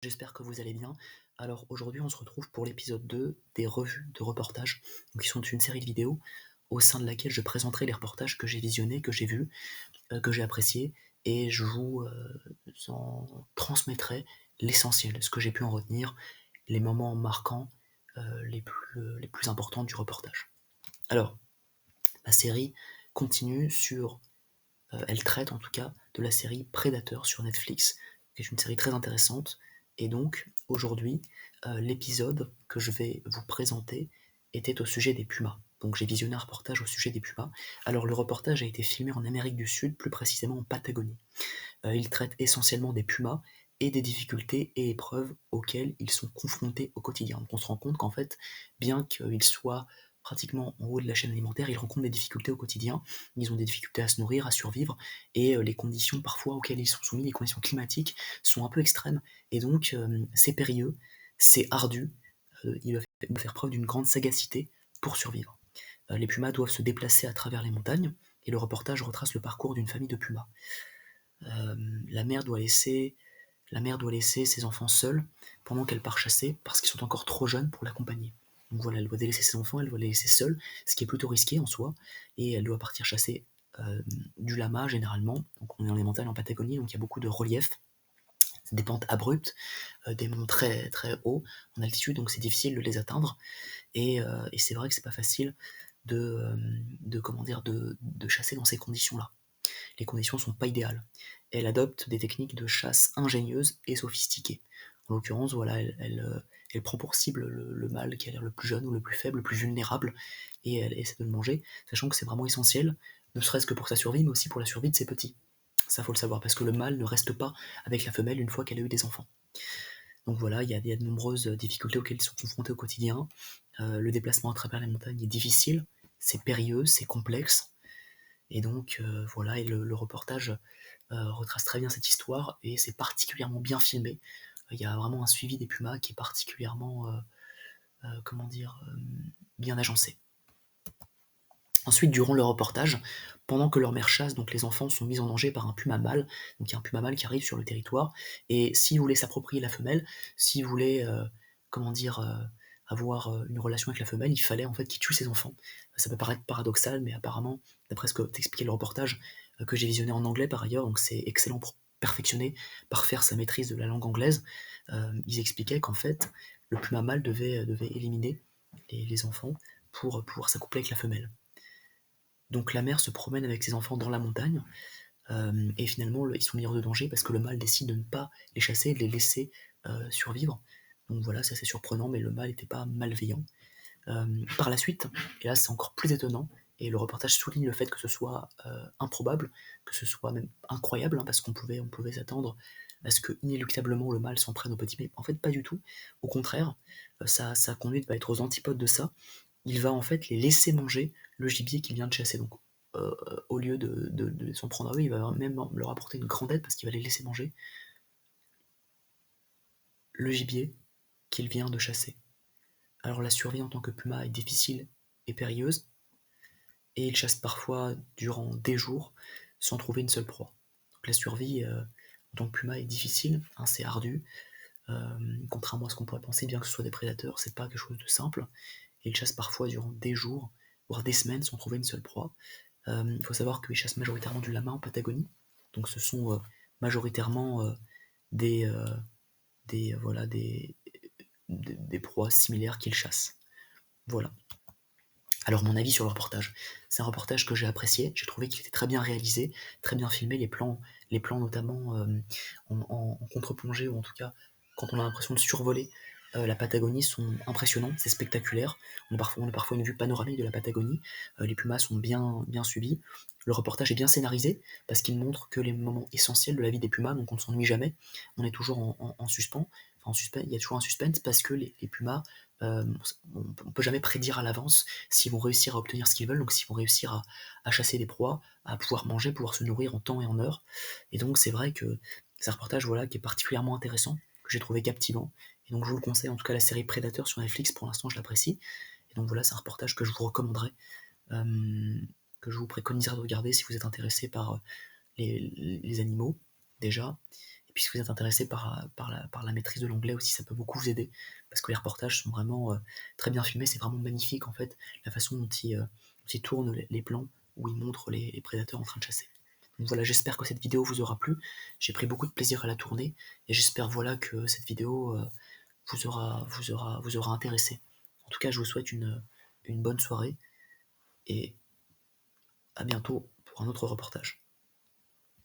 J'espère que vous allez bien. Alors aujourd'hui, on se retrouve pour l'épisode 2 des revues de reportages, donc qui sont une série de vidéos au sein de laquelle je présenterai les reportages que j'ai visionnés, que j'ai vus, que j'ai appréciés, et je vous en transmettrai l'essentiel, ce que j'ai pu en retenir, les moments marquants, les plus importants du reportage. Alors, la série continue sur, elle traite en tout cas de la série Predator sur Netflix, qui est une série très intéressante. Et donc, aujourd'hui, l'épisode que je vais vous présenter était au sujet des pumas. Donc j'ai visionné un reportage au sujet des pumas. Alors le reportage a été filmé en Amérique du Sud, plus précisément en Patagonie. Il traite essentiellement des pumas et des difficultés et épreuves auxquelles ils sont confrontés au quotidien. Donc on se rend compte qu'en fait, bien qu'ils soient pratiquement en haut de la chaîne alimentaire, ils rencontrent des difficultés au quotidien, ils ont des difficultés à se nourrir, à survivre, et les conditions parfois auxquelles ils sont soumis, les conditions climatiques, sont un peu extrêmes, et donc c'est périlleux, c'est ardu, ils doivent faire preuve d'une grande sagacité pour survivre. Les pumas doivent se déplacer à travers les montagnes, et le reportage retrace le parcours d'une famille de pumas. Euh, la mère doit laisser ses enfants seuls pendant qu'elle part chasser parce qu'ils sont encore trop jeunes pour l'accompagner. Donc voilà, elle doit délaisser ses enfants, elle doit les laisser seuls, ce qui est plutôt risqué en soi, et elle doit partir chasser du lama généralement. Donc on est dans les montagnes en Patagonie, donc il y a beaucoup de relief, des pentes abruptes, des monts très très hauts en altitude, donc c'est difficile de les atteindre. Et c'est vrai que c'est pas facile de chasser dans ces conditions-là. Les conditions ne sont pas idéales. Elle adopte des techniques de chasse ingénieuses et sophistiquées. En l'occurrence, voilà, elle prend pour cible le mâle qui a l'air le plus jeune ou le plus faible, le plus vulnérable, et elle essaie de le manger, sachant que c'est vraiment essentiel, ne serait-ce que pour sa survie, mais aussi pour la survie de ses petits. Ça, faut le savoir, parce que le mâle ne reste pas avec la femelle une fois qu'elle a eu des enfants. Donc voilà, il y a de nombreuses difficultés auxquelles ils sont confrontés au quotidien. Le déplacement à travers les montagnes est difficile, c'est périlleux, c'est complexe, et donc voilà, et le reportage retrace très bien cette histoire et c'est particulièrement bien filmé. Il y a vraiment un suivi des pumas qui est particulièrement, bien agencé. Ensuite, durant le reportage, pendant que leur mère chasse, donc les enfants sont mis en danger par un puma mâle, donc il y a un puma mâle qui arrive sur le territoire, et s'il voulait s'approprier la femelle, s'il voulait, comment dire, avoir une relation avec la femelle, il fallait en fait qu'il tue ses enfants. Ça peut paraître paradoxal, mais apparemment, d'après ce que t'expliquait le reportage, que j'ai visionné en anglais par ailleurs, donc c'est excellent pour perfectionner, parfaire sa maîtrise de la langue anglaise, ils expliquaient qu'en fait, le puma mâle devait éliminer les enfants pour pouvoir s'accoupler avec la femelle. Donc la mère se promène avec ses enfants dans la montagne, et finalement ils sont mis hors de danger parce que le mâle décide de ne pas les chasser, de les laisser survivre. Donc voilà, c'est assez surprenant, mais le mâle n'était pas malveillant. Par la suite, et là c'est encore plus étonnant, et le reportage souligne le fait que ce soit improbable, que ce soit même incroyable, hein, parce qu'on pouvait s'attendre à ce que inéluctablement le mâle s'en prenne aux petits, mais en fait pas du tout. Au contraire, sa conduite va être aux antipodes de ça. Il va en fait les laisser manger le gibier qu'il vient de chasser. Donc, au lieu de s'en prendre à eux, il va même leur apporter une grande aide parce qu'il va les laisser manger le gibier qu'il vient de chasser. Alors la survie en tant que puma est difficile et périlleuse, et il chasse parfois durant des jours sans trouver une seule proie. Donc la survie en tant que puma est difficile, hein, c'est ardu, contrairement à ce qu'on pourrait penser, bien que ce soit des prédateurs, c'est pas quelque chose de simple, et il chasse parfois durant des jours, voire des semaines sans trouver une seule proie. Il faut savoir qu'ils chassent majoritairement du lama en Patagonie, donc ce sont majoritairement des, euh, voilà, des proies similaires qu'ils chassent. Voilà. Alors mon avis sur le reportage, c'est un reportage que j'ai apprécié, j'ai trouvé qu'il était très bien réalisé, très bien filmé, les plans notamment en contre-plongée, ou en tout cas quand on a l'impression de survoler la Patagonie sont impressionnants, c'est spectaculaire, on a parfois une vue panoramique de la Patagonie, les pumas sont bien suivis, le reportage est bien scénarisé, parce qu'il montre que les moments essentiels de la vie des pumas, donc on ne s'ennuie jamais, on est toujours en suspens, il y a toujours un suspense parce que les pumas, euh, on ne peut jamais prédire à l'avance s'ils vont réussir à obtenir ce qu'ils veulent, donc s'ils vont réussir à chasser des proies, à pouvoir manger, pouvoir se nourrir en temps et en heure. Et donc c'est vrai que c'est un reportage voilà, qui est particulièrement intéressant, que j'ai trouvé captivant. Et donc je vous le conseille, en tout cas la série Predator sur Netflix, pour l'instant je l'apprécie. Et donc voilà, c'est un reportage que je vous recommanderais, que je vous préconiserais de regarder si vous êtes intéressé par les animaux, déjà. Et puis si vous êtes intéressé par la maîtrise de l'anglais aussi, ça peut beaucoup vous aider, parce que les reportages sont vraiment très bien filmés, c'est vraiment magnifique en fait, la façon dont ils tournent les plans, où ils montrent les prédateurs en train de chasser. Donc voilà, j'espère que cette vidéo vous aura plu, j'ai pris beaucoup de plaisir à la tourner, et j'espère voilà que cette vidéo vous aura intéressé. En tout cas, je vous souhaite une bonne soirée, et à bientôt pour un autre reportage.